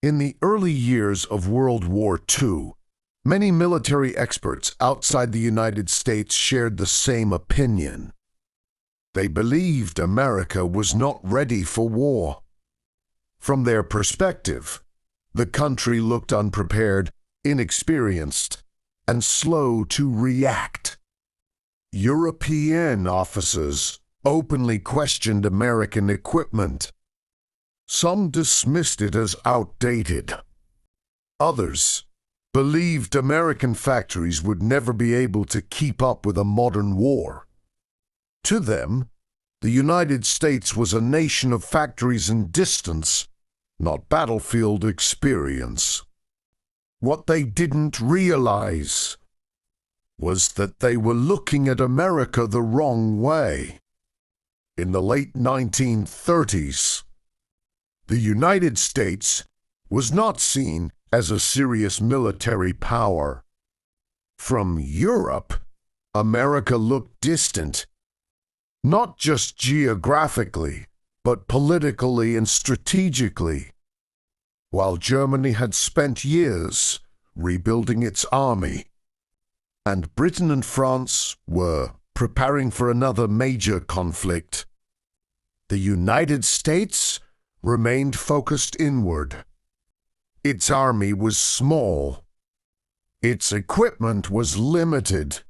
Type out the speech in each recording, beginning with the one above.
In the early years of World War II, many military experts outside the United States shared the same opinion. They believed America was not ready for war. From their perspective, the country looked unprepared, inexperienced, and slow to react. European officers openly questioned American equipment. Some dismissed it as outdated. Others believed American factories would never be able to keep up with a modern war. To them, the United States was a nation of factories and distance, not battlefield experience. What they didn't realize was that they were looking at America the wrong way. In the late 1930s, the United States was not seen as a serious military power. From Europe, America looked distant, not just geographically, but politically and strategically. While Germany had spent years rebuilding its army, and Britain and France were preparing for another major conflict, the United States remained focused inward. Its army was small, its equipment was limited,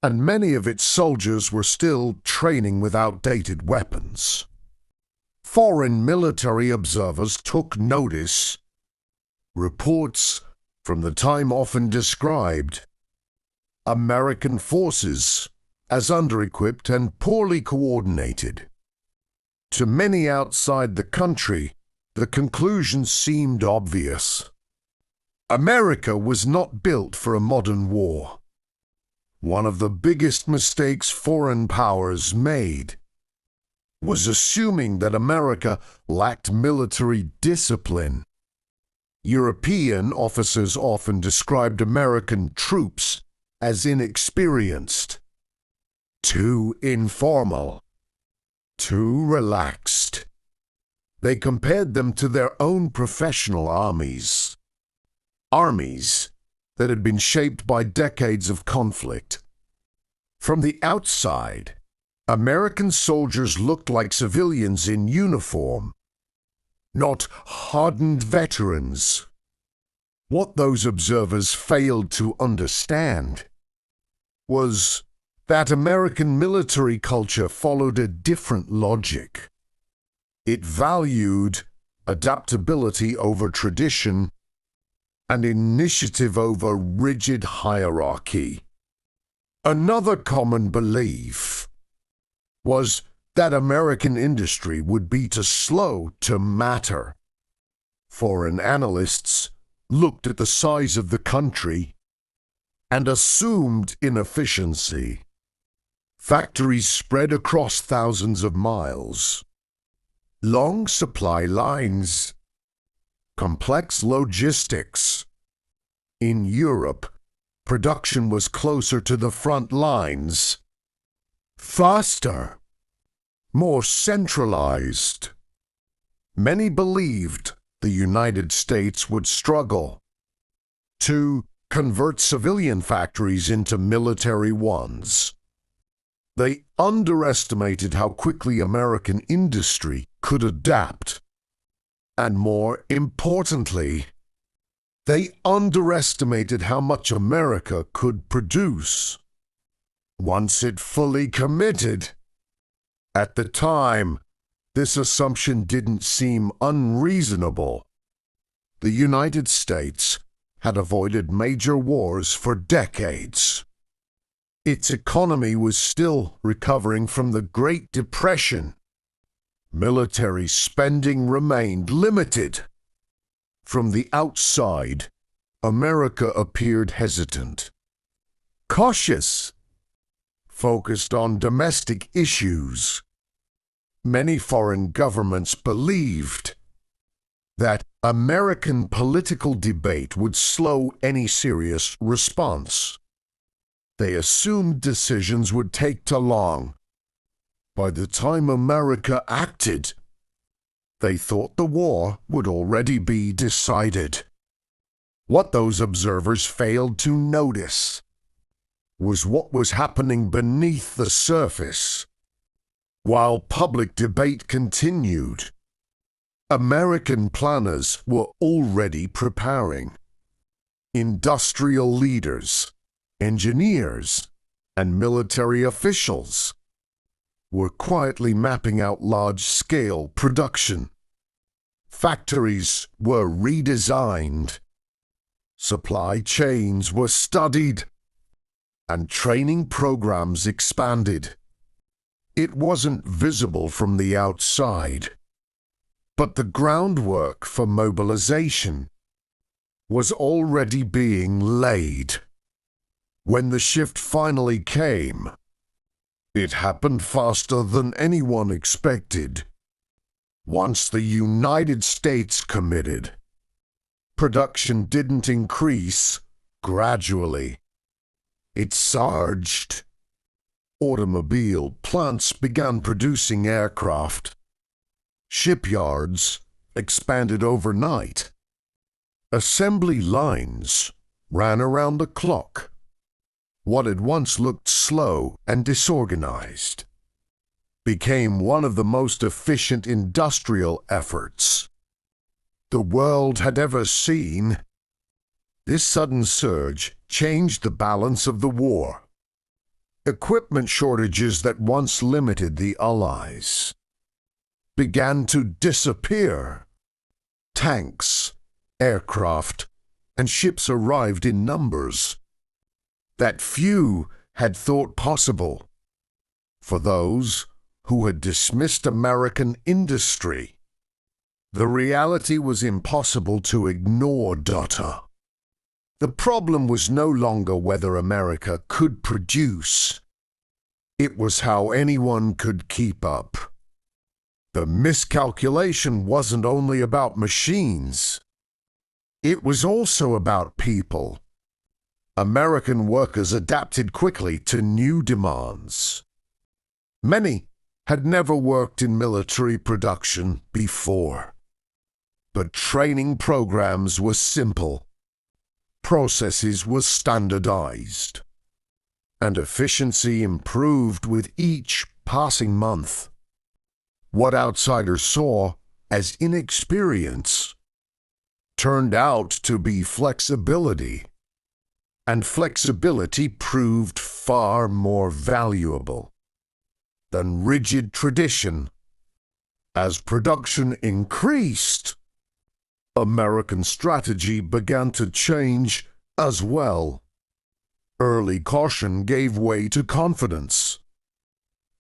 and many of its soldiers were still training with outdated weapons. Foreign military observers took notice. Reports from the time often described American forces as under-equipped and poorly coordinated. To many outside the country, the conclusion seemed obvious. America was not built for a modern war. One of the biggest mistakes foreign powers made was assuming that America lacked military discipline. European officers often described American troops as inexperienced, too informal, too relaxed. They compared them to their own professional armies that had been shaped by decades of conflict. From the outside, American soldiers looked like civilians in uniform, not hardened veterans. What those observers failed to understand was that American military culture followed a different logic. It valued adaptability over tradition and initiative over rigid hierarchy. Another common belief was that American industry would be too slow to matter. Foreign analysts looked at the size of the country and assumed inefficiency. Factories spread across thousands of miles, long supply lines, complex logistics. In Europe, production was closer to the front lines, faster, more centralized. Many believed the United States would struggle to convert civilian factories into military ones. They underestimated how quickly American industry could adapt. And more importantly, they underestimated how much America could produce once it fully committed. At the time, this assumption didn't seem unreasonable. The United States had avoided major wars for decades. Its economy was still recovering from the Great Depression. Military spending remained limited. From the outside, America appeared hesitant, cautious, focused on domestic issues. Many foreign governments believed that American political debate would slow any serious response. They assumed decisions would take too long. By the time America acted, They thought the war would already be decided. What those observers failed to notice was what was happening beneath the surface. While public debate continued, American planners were already preparing. Industrial leaders, engineers, and military officials were quietly mapping out large-scale production. Factories were redesigned, supply chains were studied, and training programs expanded. It wasn't visible from the outside, but the groundwork for mobilization was already being laid. When the shift finally came, it happened faster than anyone expected. Once the United States committed, production didn't increase gradually. It surged. Automobile plants began producing aircraft. Shipyards expanded overnight. Assembly lines ran around the clock. What had once looked slow and disorganized became one of the most efficient industrial efforts the world had ever seen. This sudden surge changed the balance of the war. Equipment shortages that once limited the Allies began to disappear. Tanks, aircraft, and ships arrived in numbers that few had thought possible. For those who had dismissed American industry, the reality was impossible to ignore. The problem was no longer whether America could produce. It was how anyone could keep up. The miscalculation wasn't only about machines. It was also about people. American workers adapted quickly to new demands. Many had never worked in military production before, but training programs were simple. Processes were standardized, and efficiency improved with each passing month. What outsiders saw as inexperience turned out to be flexibility, and flexibility proved far more valuable than rigid tradition. As production increased, American strategy began to change as well. Early caution gave way to confidence.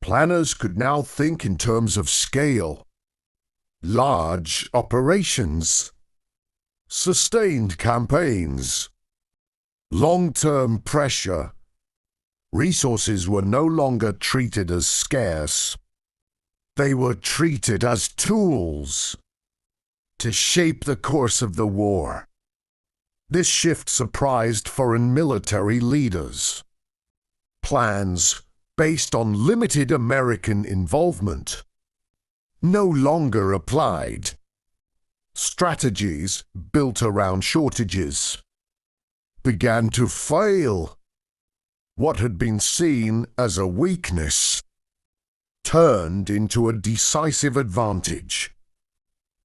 Planners could now think in terms of scale, large operations, sustained campaigns, long-term pressure. Resources were no longer treated as scarce. They were treated as tools to shape the course of the war. This shift surprised foreign military leaders. Plans based on limited American involvement no longer applied. Strategies built around shortages began to fail. What had been seen as a weakness turned into a decisive advantage.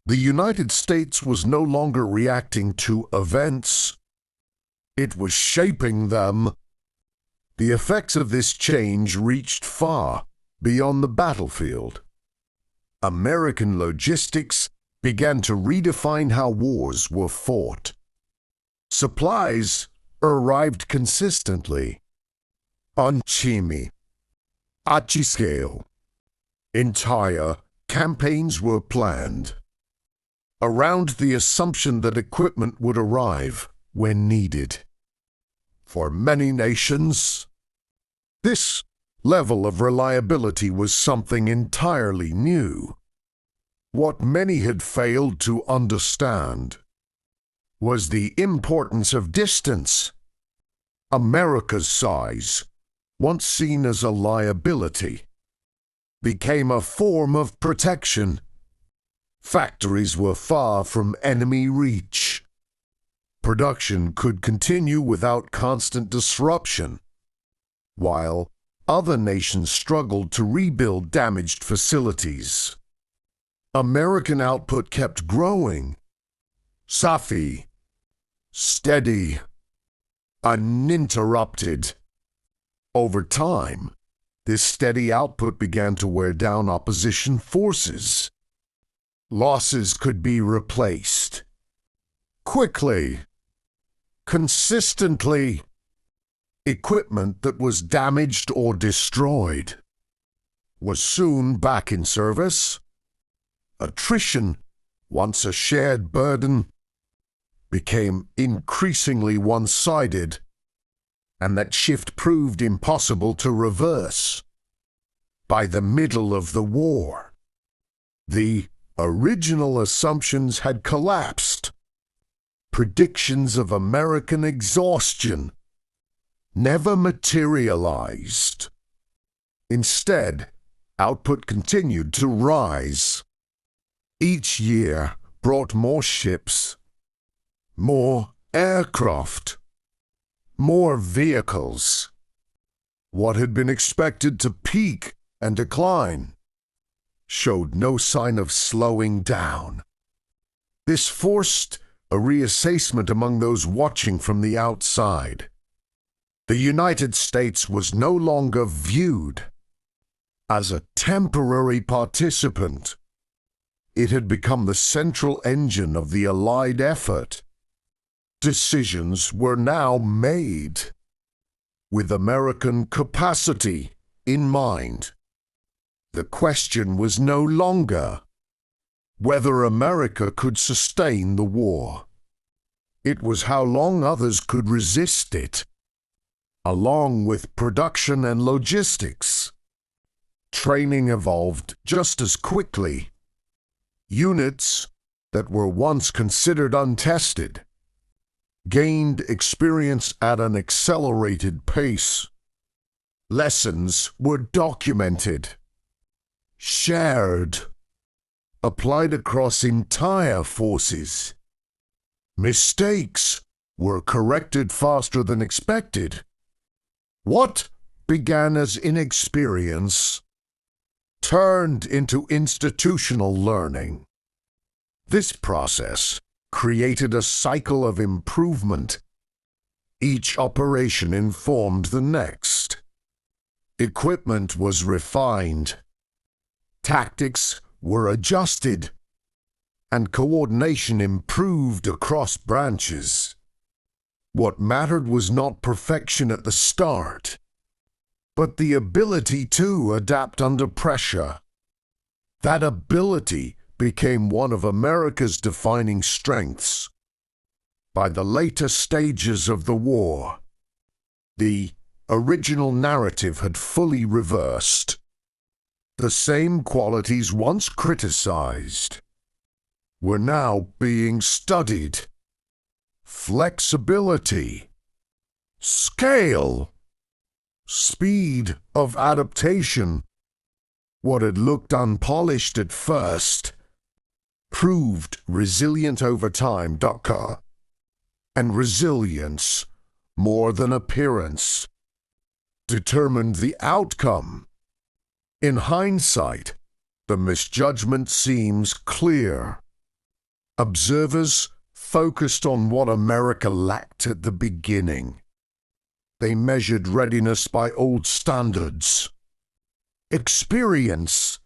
The United States was no longer reacting to events. It was shaping them. The effects of this change reached far beyond the battlefield. American logistics began to redefine how wars were fought. Supplies arrived consistently, on time, at scale. Entire campaigns were planned around the assumption that equipment would arrive when needed. For many nations, this level of reliability was something entirely new. What many had failed to understand was the importance of distance. America's size, once seen as a liability, became a form of protection. Factories were far from enemy reach. Production could continue without constant disruption, while other nations struggled to rebuild damaged facilities. American output kept growing, safi, steady, uninterrupted. Over time, this steady output began to wear down opposition forces. Losses could be replaced quickly, consistently. Equipment that was damaged or destroyed was soon back in service. Attrition, once a shared burden, became increasingly one-sided, and that shift proved impossible to reverse. By the middle of the war, the original assumptions had collapsed. Predictions of American exhaustion never materialized. Instead, output continued to rise. Each year brought more ships, more aircraft, more vehicles. What had been expected to peak and decline showed no sign of slowing down. This forced a reassessment among those watching from the outside. The United States was no longer viewed as a temporary participant. It had become the central engine of the Allied effort. Decisions were now made with American capacity in mind. The question was no longer whether America could sustain the war. It was how long others could resist it, along with production and logistics. Training evolved just as quickly. Units that were once considered untested gained experience at an accelerated pace. Lessons were documented, shared, applied across entire forces. Mistakes were corrected faster than expected. What began as inexperience turned into institutional learning. This process created a cycle of improvement. Each operation informed the next. Equipment was refined. Tactics were adjusted, and coordination improved across branches. What mattered was not perfection at the start, but the ability to adapt under pressure. That ability became one of America's defining strengths. By the later stages of the war, the original narrative had fully reversed. The same qualities once criticized were now being studied. Flexibility, scale, speed of adaptation. What had looked unpolished at first proved resilient over time. And resilience, more than appearance, determined the outcome. In hindsight, the misjudgment seems clear. Observers focused on what America lacked at the beginning. They measured readiness by old standards. Experience,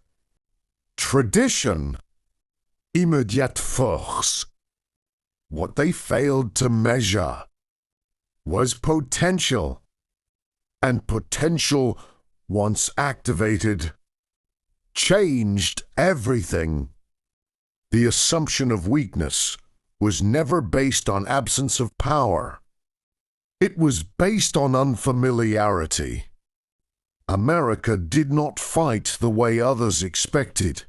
tradition, immédiate force. What they failed to measure was potential, and potential, once activated, changed everything. The assumption of weakness was never based on absence of power. It was based on unfamiliarity. America did not fight the way others expected.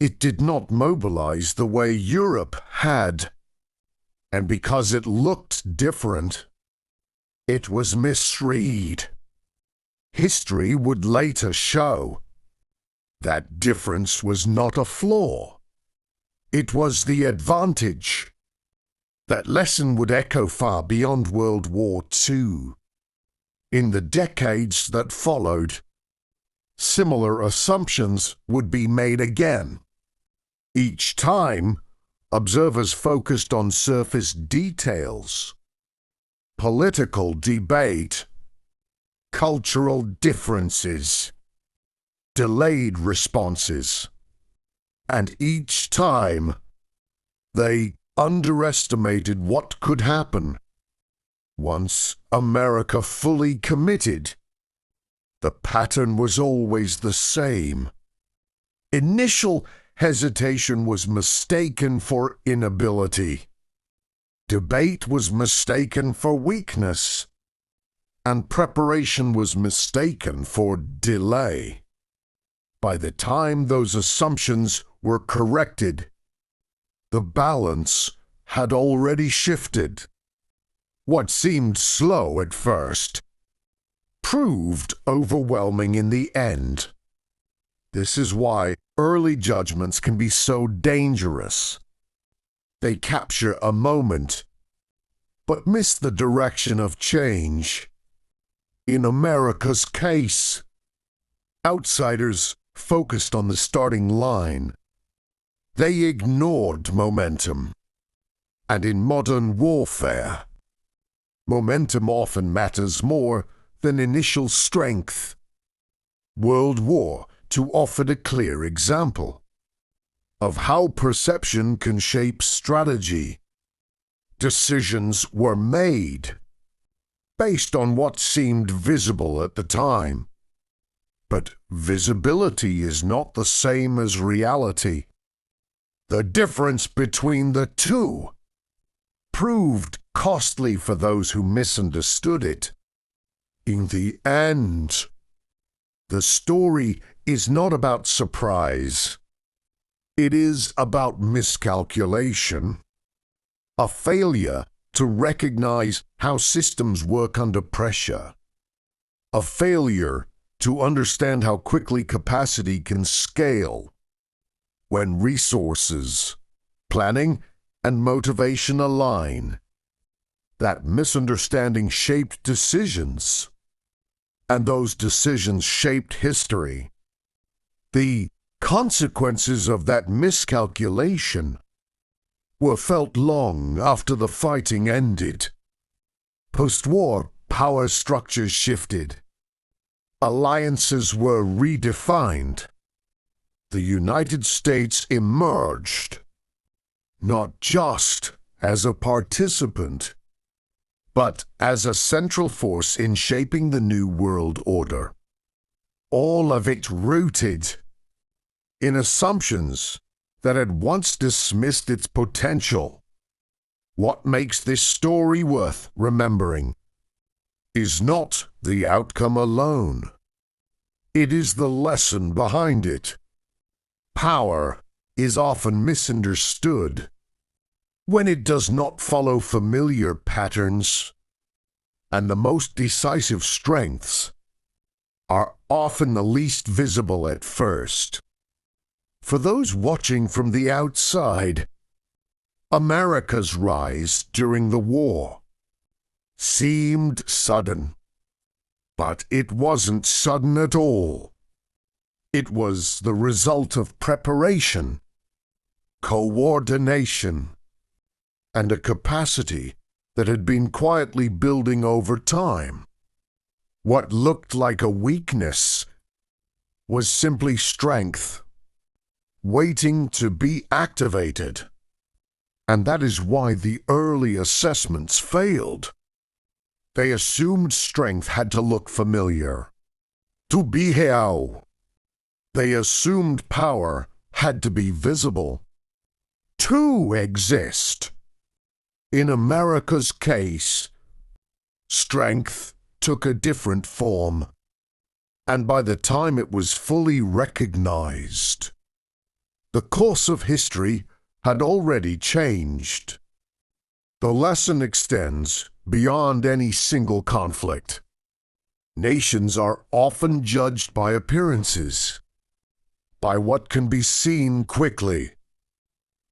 It did not mobilize the way Europe had. And because it looked different, it was misread. History would later show that difference was not a flaw. It was the advantage. That lesson would echo far beyond World War II. In the decades that followed, similar assumptions would be made again. Each time, observers focused on surface details, political debate, cultural differences, delayed responses, and each time they underestimated what could happen once America fully committed. The pattern was always the same. Initial hesitation was mistaken for inability. Debate was mistaken for weakness. And preparation was mistaken for delay. By the time those assumptions were corrected, the balance had already shifted. What seemed slow at first proved overwhelming in the end. This is why early judgments can be so dangerous. They capture a moment, but miss the direction of change. In America's case, outsiders focused on the starting line. They ignored momentum. And in modern warfare, momentum often matters more than initial strength. World War II offered a clear example of how perception can shape strategy. Decisions were made based on what seemed visible at the time. But visibility is not the same as reality. The difference between the two proved costly for those who misunderstood it. In the end, the story is not about surprise. It is about miscalculation, a failure to recognize how systems work under pressure, a failure to understand how quickly capacity can scale when resources, planning, and motivation align. That misunderstanding shaped decisions, and those decisions shaped history. The consequences of that miscalculation were felt long after the fighting ended. Post-war power structures shifted. Alliances were redefined. The United States emerged, not just as a participant, but as a central force in shaping the new world order. All of it rooted in assumptions that had once dismissed its potential. What makes this story worth remembering is not the outcome alone. It is the lesson behind it. Power is often misunderstood when it does not follow familiar patterns, and the most decisive strengths are often the least visible at first. For those watching from the outside, America's rise during the war seemed sudden, but it wasn't sudden at all. It was the result of preparation, coordination, and a capacity that had been quietly building over time. What looked like a weakness was simply strength, waiting to be activated. And that is why the early assessments failed. They assumed strength had to look familiar, to be real. They assumed power had to be visible, to exist. In America's case, strength took a different form, and by the time it was fully recognized, the course of history had already changed. The lesson extends beyond any single conflict. Nations are often judged by appearances, by what can be seen quickly.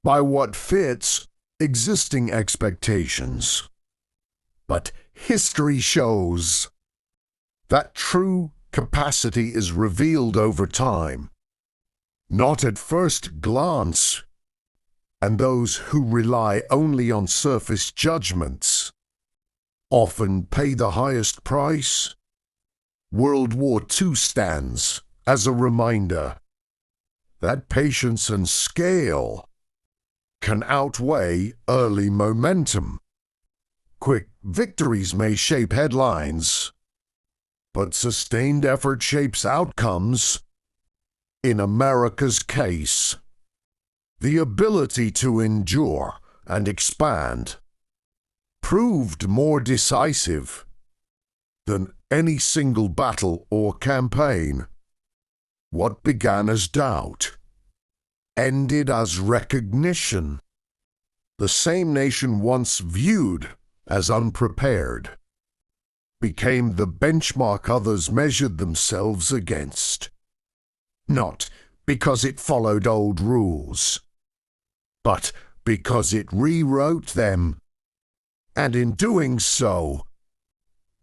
by what fits existing expectations. But history shows that true capacity is revealed over time, not at first glance, and those who rely only on surface judgments often pay the highest price. World War II stands as a reminder that patience and scale can outweigh early momentum. Quick victories may shape headlines, but sustained effort shapes outcomes. In America's case, the ability to endure and expand proved more decisive than any single battle or campaign. What began as doubt ended as recognition. The same nation once viewed as unprepared became the benchmark others measured themselves against. Not because it followed old rules, but because it rewrote them. And in doing so,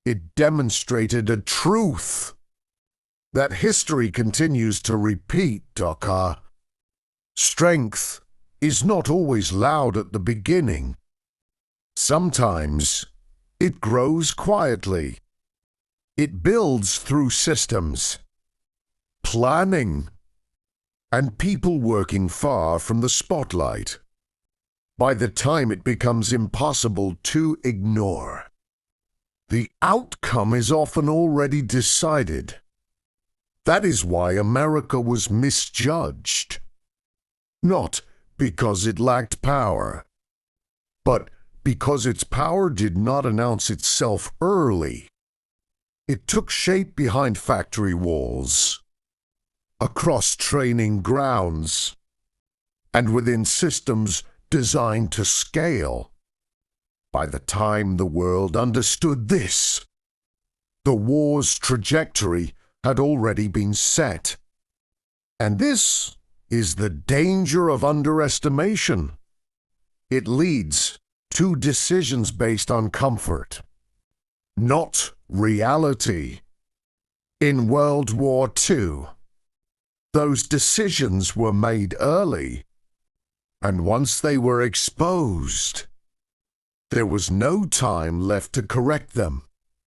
it demonstrated a truth that history continues to repeat, Docker. Strength is not always loud at the beginning. Sometimes it grows quietly. It builds through systems, planning, and people working far from the spotlight. By the time it becomes impossible to ignore, the outcome is often already decided. That is why America was misjudged. Not because it lacked power, but because its power did not announce itself early. It took shape behind factory walls, across training grounds, and within systems designed to scale. By the time the world understood this, the war's trajectory had already been set. And this is the danger of underestimation. It leads to decisions based on comfort, not reality. In World War II, those decisions were made early, and once they were exposed, there was no time left to correct them.